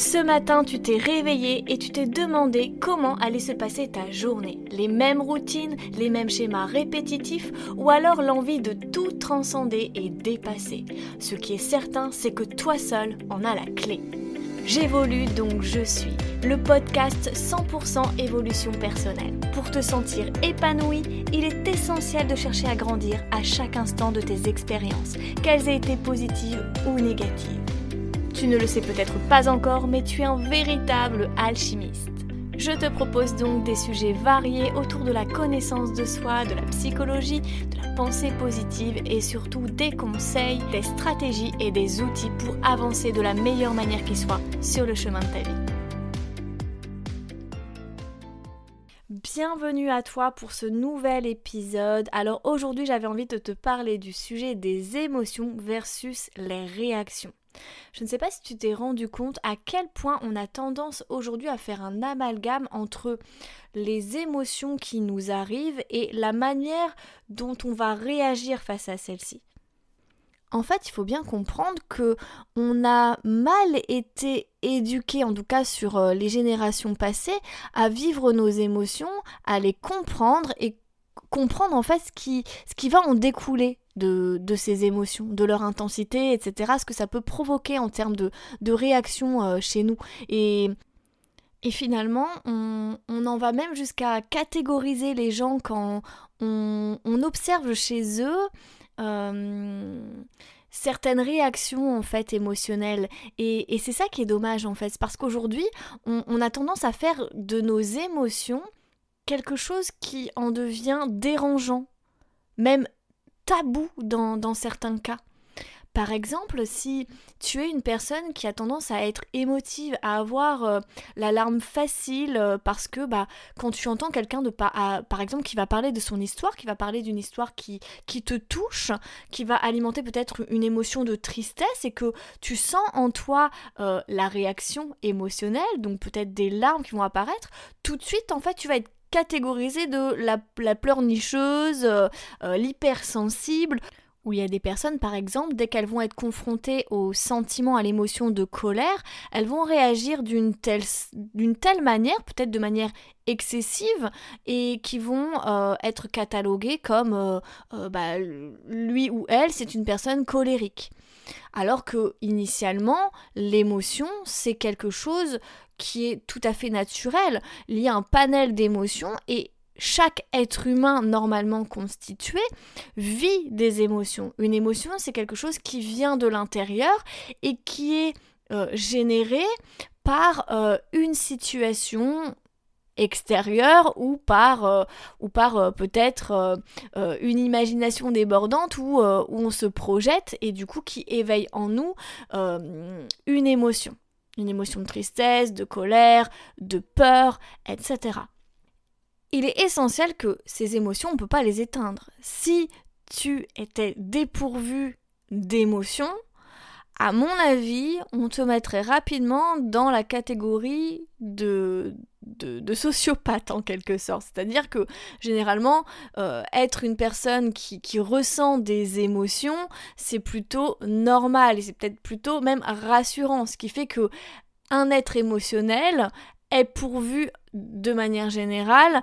Ce matin, tu t'es réveillé et tu t'es demandé comment allait se passer ta journée. Les mêmes routines, les mêmes schémas répétitifs ou alors l'envie de tout transcender et dépasser. Ce qui est certain, c'est que toi seul en as la clé. J'évolue donc je suis, le podcast 100% évolution personnelle. Pour te sentir épanoui, il est essentiel de chercher à grandir à chaque instant de tes expériences, qu'elles aient été positives ou négatives. Tu ne le sais peut-être pas encore, mais tu es un véritable alchimiste. Je te propose donc des sujets variés autour de la connaissance de soi, de la psychologie, de la pensée positive et surtout des conseils, des stratégies et des outils pour avancer de la meilleure manière qui soit sur le chemin de ta vie. Bienvenue à toi pour ce nouvel épisode. Alors aujourd'hui j'avais envie de te parler du sujet des émotions versus les réactions. Je ne sais pas si tu t'es rendu compte à quel point on a tendance aujourd'hui à faire un amalgame entre les émotions qui nous arrivent et la manière dont on va réagir face à celles-ci. En fait, il faut bien comprendre que on a mal été éduqués, en tout cas sur les générations passées, à vivre nos émotions, à les comprendre et comprendre en fait ce qui va en découler de ces émotions, de leur intensité, etc. Ce que ça peut provoquer en termes de réaction chez nous. Et finalement, on en va même jusqu'à catégoriser les gens quand on observe chez eux certaines réactions en fait émotionnelles. Et c'est ça qui est dommage en fait, c'est parce qu'aujourd'hui, on a tendance à faire de nos émotions quelque chose qui en devient dérangeant, même tabou dans certains cas. Par exemple, si tu es une personne qui a tendance à être émotive, à avoir la larme facile, parce que quand tu entends quelqu'un par exemple qui va parler de son histoire, qui va parler d'une histoire qui te touche, qui va alimenter peut-être une émotion de tristesse et que tu sens en toi la réaction émotionnelle, donc peut-être des larmes qui vont apparaître, tout de suite en fait tu vas être catégorisé de la pleurnicheuse, l'hypersensible, où il y a des personnes, par exemple, dès qu'elles vont être confrontées au sentiment, à l'émotion de colère, elles vont réagir d'une telle manière, peut-être de manière excessive, et qui vont être cataloguées comme lui ou elle, c'est une personne colérique. Alors que, initialement, l'émotion, c'est quelque chose qui est tout à fait naturel. Il y a un panel d'émotions et chaque être humain normalement constitué vit des émotions. Une émotion, c'est quelque chose qui vient de l'intérieur et qui est généré par une situation extérieure ou par peut-être une imagination débordante où on se projette et du coup qui éveille en nous une émotion. Une émotion de tristesse, de colère, de peur, etc. Il est essentiel que ces émotions, on ne peut pas les éteindre. Si tu étais dépourvu d'émotions, à mon avis, on te mettrait rapidement dans la catégorie de sociopathe en quelque sorte. C'est-à-dire que généralement, être une personne qui ressent des émotions, c'est plutôt normal et c'est peut-être plutôt même rassurant. Ce qui fait que un être émotionnel est pourvu de manière générale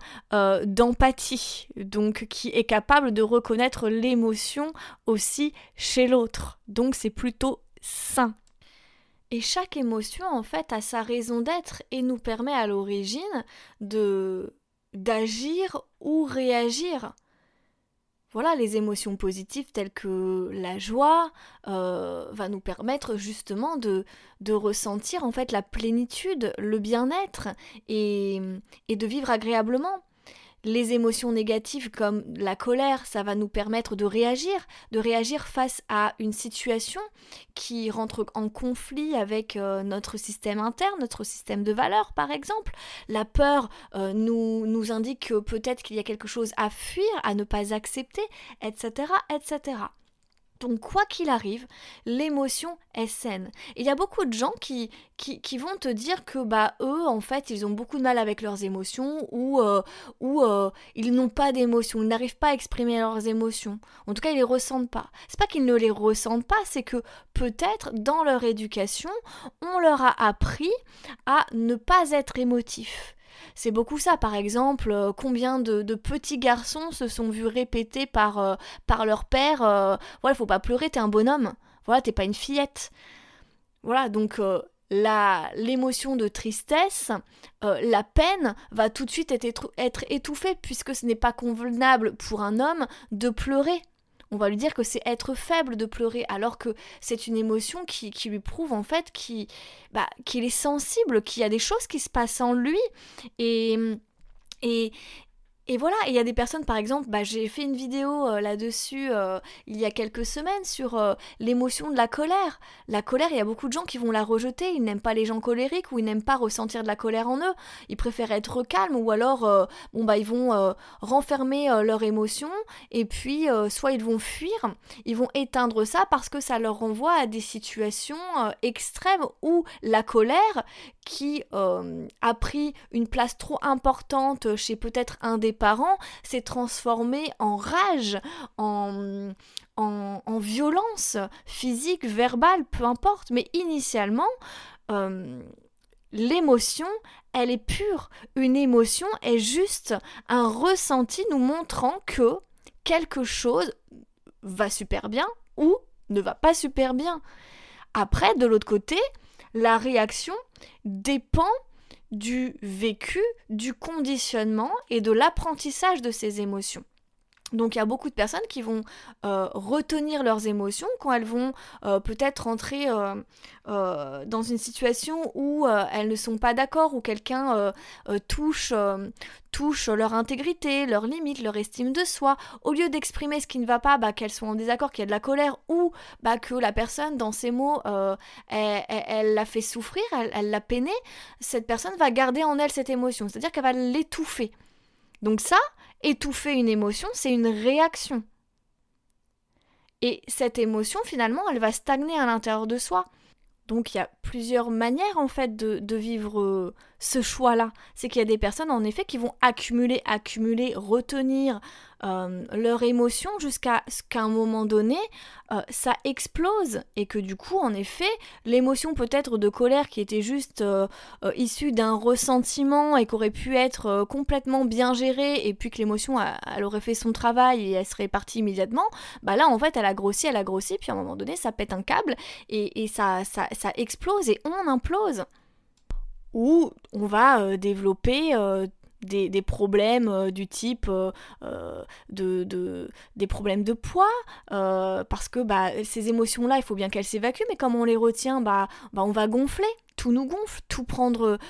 d'empathie, donc qui est capable de reconnaître l'émotion aussi chez l'autre. Donc c'est plutôt sain. Et chaque émotion en fait a sa raison d'être et nous permet à l'origine d'agir ou réagir. Voilà, les émotions positives telles que la joie va nous permettre justement de ressentir en fait la plénitude, le bien-être et de vivre agréablement. Les émotions négatives comme la colère, ça va nous permettre de réagir face à une situation qui rentre en conflit avec notre système interne, notre système de valeurs par exemple. La peur nous indique que peut-être qu'il y a quelque chose à fuir, à ne pas accepter, etc., etc. Donc quoi qu'il arrive, l'émotion est saine. Et il y a beaucoup de gens qui vont te dire que eux, en fait, ils ont beaucoup de mal avec leurs émotions ou ils n'ont pas d'émotions, ils n'arrivent pas à exprimer leurs émotions. En tout cas, ils les ressentent pas. C'est pas qu'ils ne les ressentent pas, c'est que peut-être dans leur éducation, on leur a appris à ne pas être émotifs. C'est beaucoup ça, par exemple, combien de petits garçons se sont vus répéter par leur père, voilà, faut pas pleurer, t'es un bonhomme, voilà, t'es pas une fillette. Voilà, donc l'émotion de tristesse, la peine va tout de suite être étouffée, puisque ce n'est pas convenable pour un homme de pleurer. On va lui dire que c'est être faible de pleurer, alors que c'est une émotion qui lui prouve en fait qu'il est sensible, qu'il y a des choses qui se passent en lui. Et, et, et voilà, il y a des personnes, par exemple, j'ai fait une vidéo là-dessus il y a quelques semaines sur l'émotion de la colère. La colère, il y a beaucoup de gens qui vont la rejeter, ils n'aiment pas les gens colériques ou ils n'aiment pas ressentir de la colère en eux. Ils préfèrent être calmes ou alors ils vont renfermer leur émotion et puis soit ils vont fuir, ils vont éteindre ça parce que ça leur renvoie à des situations extrêmes où la colère qui a pris une place trop importante chez peut-être un des parents s'est transformée en rage, en violence physique, verbale, peu importe. Mais initialement, l'émotion, elle est pure. Une émotion est juste un ressenti nous montrant que quelque chose va super bien ou ne va pas super bien. Après, de l'autre côté, la réaction dépend du vécu, du conditionnement et de l'apprentissage de ces émotions. Donc il y a beaucoup de personnes qui vont retenir leurs émotions quand elles vont peut-être rentrer dans une situation où elles ne sont pas d'accord, où quelqu'un touche leur intégrité, leurs limites, leur estime de soi. Au lieu d'exprimer ce qui ne va pas, qu'elles soient en désaccord, qu'il y a de la colère ou que la personne dans ses mots elle l'a fait souffrir, elle l'a peiné, cette personne va garder en elle cette émotion, c'est-à-dire qu'elle va l'étouffer. Donc ça, étouffer une émotion, c'est une réaction. Et cette émotion, finalement, elle va stagner à l'intérieur de soi. Donc il y a plusieurs manières, en fait, de vivre ce choix-là. C'est qu'il y a des personnes, en effet, qui vont accumuler, retenir leur émotion jusqu'à ce qu'à un moment donné, ça explose. Et que du coup, en effet, l'émotion peut-être de colère qui était juste issue d'un ressentiment et qui aurait pu être complètement bien gérée, et puis que l'émotion, elle aurait fait son travail et elle serait partie immédiatement, là, en fait, elle a grossi, puis à un moment donné, ça pète un câble et ça explose et on implose. Ou on va développer des problèmes du type des problèmes de poids, parce que ces émotions-là, il faut bien qu'elles s'évacuent, mais comme on les retient, on va gonfler. Tout nous gonfle, tout prendre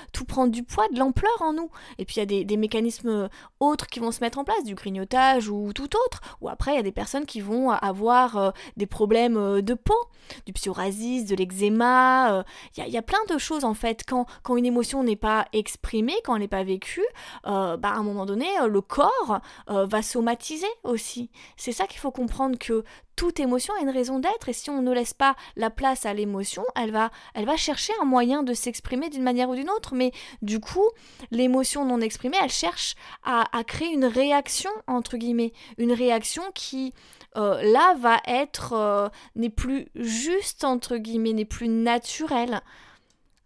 du poids, de l'ampleur en nous. Et puis il y a des mécanismes autres qui vont se mettre en place, du grignotage ou tout autre. Ou après, il y a des personnes qui vont avoir des problèmes de peau, du psoriasis, de l'eczéma. Il y a plein de choses en fait. Quand une émotion n'est pas exprimée, quand elle n'est pas vécue, à un moment donné, le corps va somatiser aussi. C'est ça qu'il faut comprendre, que toute émotion a une raison d'être, et si on ne laisse pas la place à l'émotion, elle va chercher un moyen de s'exprimer d'une manière ou d'une autre, mais du coup, l'émotion non exprimée, elle cherche à créer une réaction, entre guillemets, une réaction qui, là, va être, n'est plus juste, entre guillemets, n'est plus naturelle.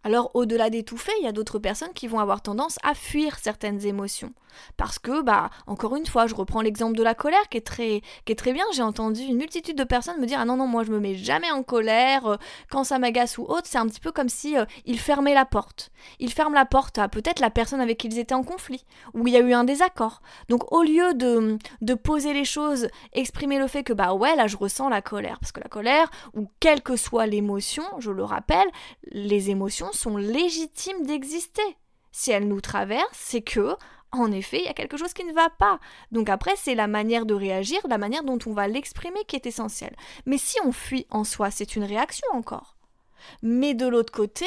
Alors, au-delà d'étouffer, il y a d'autres personnes qui vont avoir tendance à fuir certaines émotions. Parce que, encore une fois, je reprends l'exemple de la colère qui est très bien. J'ai entendu une multitude de personnes me dire « Ah non, moi je me mets jamais en colère, quand ça m'agace ou autre », c'est un petit peu comme si ils fermaient la porte. Ils ferment la porte à peut-être la personne avec qui ils étaient en conflit, où il y a eu un désaccord. Donc au lieu de poser les choses, exprimer le fait que ouais, là je ressens la colère, parce que la colère, ou quelle que soit l'émotion, je le rappelle, les émotions sont légitimes d'exister. Si elles nous traversent, c'est que en effet, il y a quelque chose qui ne va pas. Donc après, c'est la manière de réagir, la manière dont on va l'exprimer qui est essentielle. Mais si on fuit en soi, c'est une réaction encore. Mais de l'autre côté,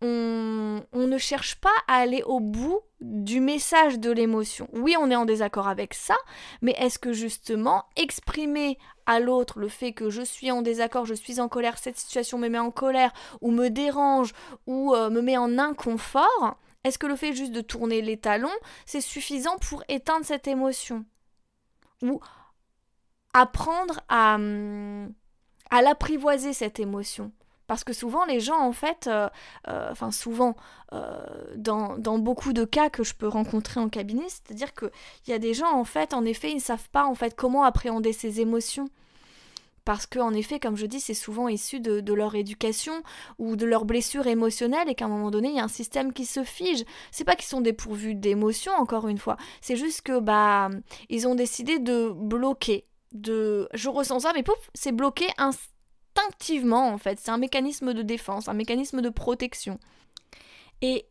on ne cherche pas à aller au bout du message de l'émotion. Oui, on est en désaccord avec ça, mais est-ce que justement, exprimer à l'autre le fait que je suis en désaccord, je suis en colère, cette situation me met en colère ou me dérange ou me met en inconfort, est-ce que le fait juste de tourner les talons, c'est suffisant pour éteindre cette émotion? Ou apprendre à l'apprivoiser, cette émotion? Parce que souvent, les gens, en fait, dans beaucoup de cas que je peux rencontrer en cabinet, c'est-à-dire qu'il y a des gens, en fait, ils ne savent pas, en fait, comment appréhender ces émotions. Parce que, en effet, comme je dis, c'est souvent issu de leur éducation ou de leur blessure émotionnelle et qu'à un moment donné, il y a un système qui se fige. C'est pas qu'ils sont dépourvus d'émotions, encore une fois. C'est juste que, ils ont décidé de bloquer. Je ressens ça, mais pouf, c'est bloqué instinctivement, en fait. C'est un mécanisme de défense, un mécanisme de protection. Et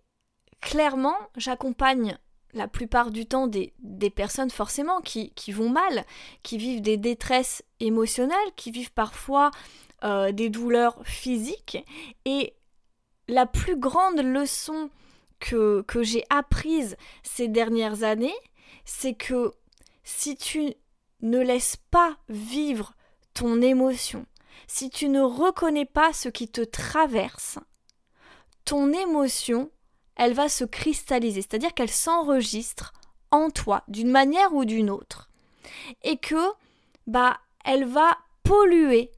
clairement, j'accompagne la plupart du temps des personnes forcément qui vont mal, qui vivent des détresses émotionnelles, qui vivent parfois des douleurs physiques. Et la plus grande leçon que j'ai apprise ces dernières années, c'est que si tu ne laisses pas vivre ton émotion, si tu ne reconnais pas ce qui te traverse, ton émotion, elle va se cristalliser, c'est-à-dire qu'elle s'enregistre en toi, d'une manière ou d'une autre. Et que, elle va polluer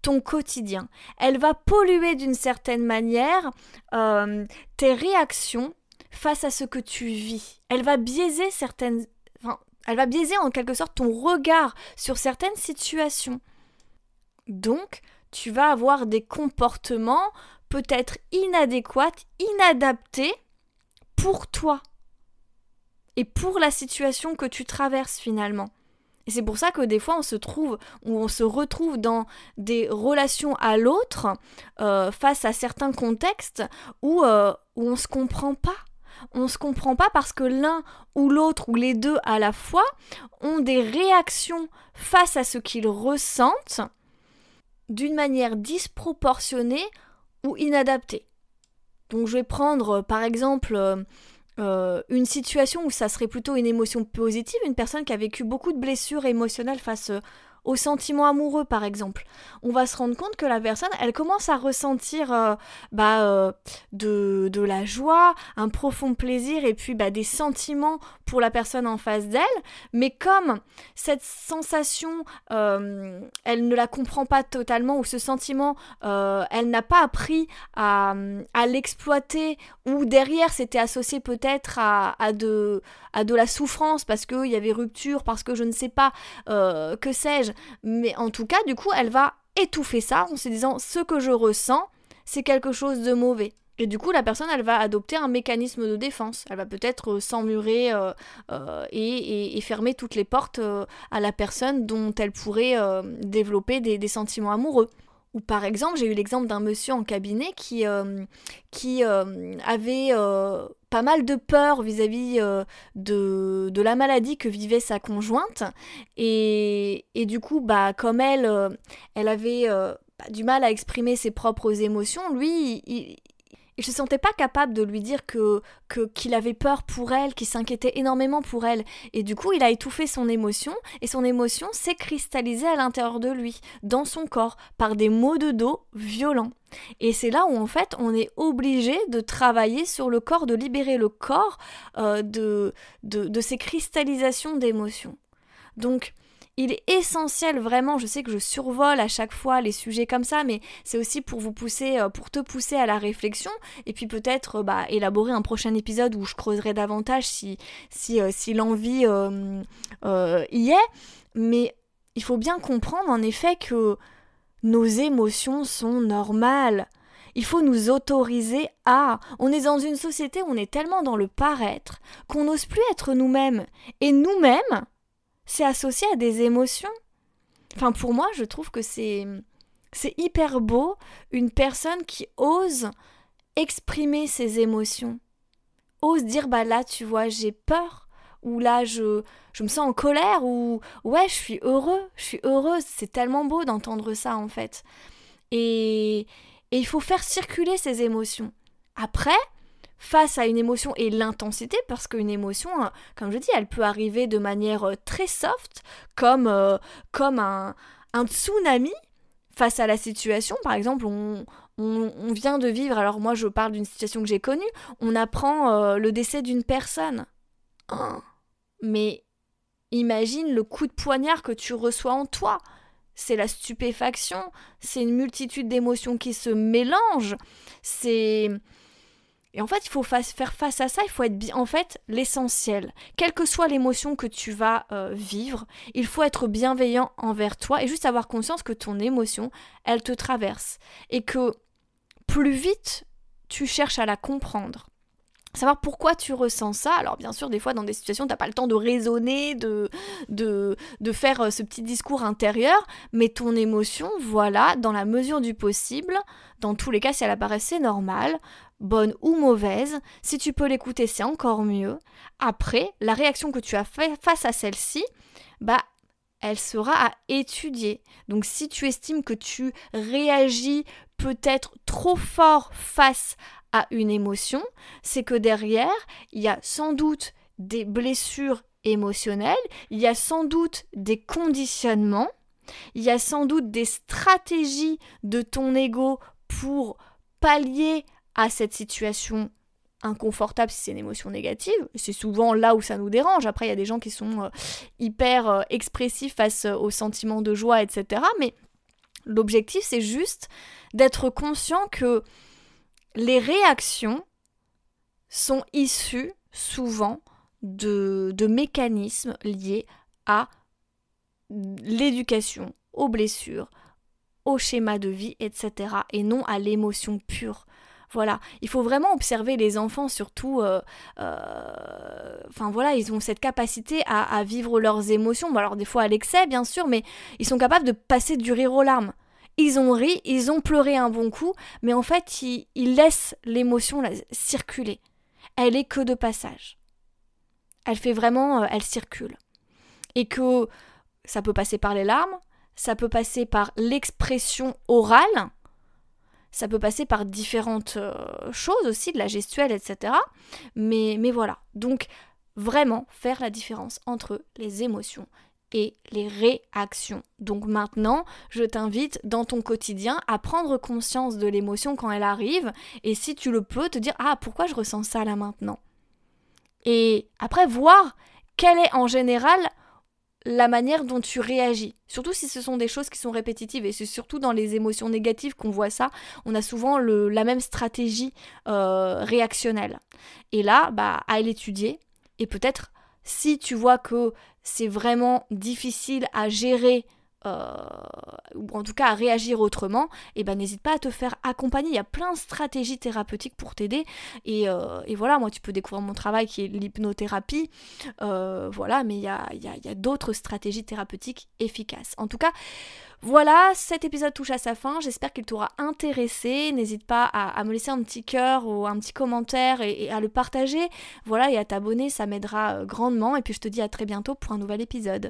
ton quotidien. Elle va polluer d'une certaine manière tes réactions face à ce que tu vis. Elle va biaiser en quelque sorte ton regard sur certaines situations. Donc, tu vas avoir des comportements peut-être inadéquats, inadaptés pour toi et pour la situation que tu traverses finalement. Et c'est pour ça que des fois on se retrouve dans des relations à l'autre face à certains contextes où on ne se comprend pas. On ne se comprend pas parce que l'un ou l'autre ou les deux à la fois ont des réactions face à ce qu'ils ressentent d'une manière disproportionnée ou inadaptée. Donc je vais prendre par exemple une situation où ça serait plutôt une émotion positive, une personne qui a vécu beaucoup de blessures émotionnelles face aux sentiments amoureux par exemple. On va se rendre compte que la personne, elle commence à ressentir de la joie, un profond plaisir et puis des sentiments pour la personne en face d'elle, mais comme cette sensation, elle ne la comprend pas totalement ou ce sentiment, elle n'a pas appris à l'exploiter ou derrière c'était associé peut-être à de la souffrance parce qu'il y avait rupture, parce que je ne sais pas, que sais-je. Mais en tout cas, du coup, elle va étouffer ça en se disant ce que je ressens, c'est quelque chose de mauvais. Et du coup, la personne, elle va adopter un mécanisme de défense. Elle va peut-être s'emmurer et fermer toutes les portes à la personne dont elle pourrait développer des sentiments amoureux. Ou par exemple, j'ai eu l'exemple d'un monsieur en cabinet qui avait pas mal de peur vis-à-vis de la maladie que vivait sa conjointe. Et du coup, comme elle avait du mal à exprimer ses propres émotions, lui, il se sentait pas capable de lui dire qu'il avait peur pour elle, qu'il s'inquiétait énormément pour elle. Et du coup, il a étouffé son émotion, et son émotion s'est cristallisée à l'intérieur de lui, dans son corps, par des maux de dos violents. Et c'est là où, en fait, on est obligé de travailler sur le corps, de libérer le corps de ces cristallisations d'émotions. Donc, il est essentiel vraiment, je sais que je survole à chaque fois les sujets comme ça, mais c'est aussi pour te pousser à la réflexion et puis peut-être élaborer un prochain épisode où je creuserai davantage si l'envie y est. Mais il faut bien comprendre en effet que nos émotions sont normales. Il faut nous autoriser à... On est dans une société où on est tellement dans le paraître qu'on n'ose plus être nous-mêmes. Et nous-mêmes, c'est associé à des émotions. Enfin, pour moi, je trouve que c'est hyper beau, une personne qui ose exprimer ses émotions. Ose dire, là, tu vois, j'ai peur. Ou là, je me sens en colère. Ou, ouais, je suis heureuse. C'est tellement beau d'entendre ça, en fait. Et il faut faire circuler ces émotions. Après... face à une émotion et l'intensité, parce qu'une émotion, comme je dis, elle peut arriver de manière très soft, comme un un tsunami face à la situation. Par exemple, on vient de vivre, alors moi je parle d'une situation que j'ai connue, on apprend le décès d'une personne. Oh, mais imagine le coup de poignard que tu reçois en toi. C'est la stupéfaction, c'est une multitude d'émotions qui se mélangent. Et en fait, il faut faire face à ça, il faut être en fait l'essentiel. Quelle que soit l'émotion que tu vas vivre, il faut être bienveillant envers toi et juste avoir conscience que ton émotion, elle te traverse. Et que plus vite tu cherches à la comprendre, savoir pourquoi tu ressens ça. Alors bien sûr, des fois dans des situations, t'as pas le temps de raisonner, de faire ce petit discours intérieur, mais ton émotion, voilà, dans la mesure du possible, dans tous les cas, si elle apparaissait normale, bonne ou mauvaise, si tu peux l'écouter, c'est encore mieux. Après, la réaction que tu as fait face à celle-ci, elle sera à étudier. Donc si tu estimes que tu réagis peut-être trop fort face à une émotion, c'est que derrière, il y a sans doute des blessures émotionnelles, il y a sans doute des conditionnements, il y a sans doute des stratégies de ton ego pour pallier à cette situation inconfortable si c'est une émotion négative. C'est souvent là où ça nous dérange. Après, il y a des gens qui sont hyper expressifs face aux sentiments de joie, etc. Mais l'objectif, c'est juste d'être conscient que les réactions sont issues souvent de mécanismes liés à l'éducation, aux blessures, au schéma de vie, etc. et non à l'émotion pure. Voilà, il faut vraiment observer les enfants, surtout, ils ont cette capacité à vivre leurs émotions, bon, alors des fois à l'excès bien sûr, mais ils sont capables de passer du rire aux larmes. Ils ont ri, ils ont pleuré un bon coup, mais en fait ils laissent l'émotion circuler. Elle est que de passage. Elle fait vraiment, elle circule. Et que ça peut passer par les larmes, ça peut passer par l'expression orale, ça peut passer par différentes choses aussi, de la gestuelle, etc. Mais voilà. Donc, vraiment faire la différence entre les émotions et les réactions. Donc maintenant, je t'invite dans ton quotidien à prendre conscience de l'émotion quand elle arrive et si tu le peux, te dire « Ah, pourquoi je ressens ça là maintenant ?» Et après, voir quelle est en général la manière dont tu réagis, surtout si ce sont des choses qui sont répétitives, et c'est surtout dans les émotions négatives qu'on voit ça, on a souvent la même stratégie réactionnelle. Et là, à l'étudier, et peut-être si tu vois que c'est vraiment difficile à gérer, ou en tout cas à réagir autrement, n'hésite pas à te faire accompagner. Il y a plein de stratégies thérapeutiques pour t'aider. Et voilà, moi tu peux découvrir mon travail qui est l'hypnothérapie. Mais il y a d'autres stratégies thérapeutiques efficaces. En tout cas, voilà, cet épisode touche à sa fin. J'espère qu'il t'aura intéressé. N'hésite pas à me laisser un petit cœur ou un petit commentaire et à le partager. Voilà, et à t'abonner, ça m'aidera grandement. Et puis je te dis à très bientôt pour un nouvel épisode.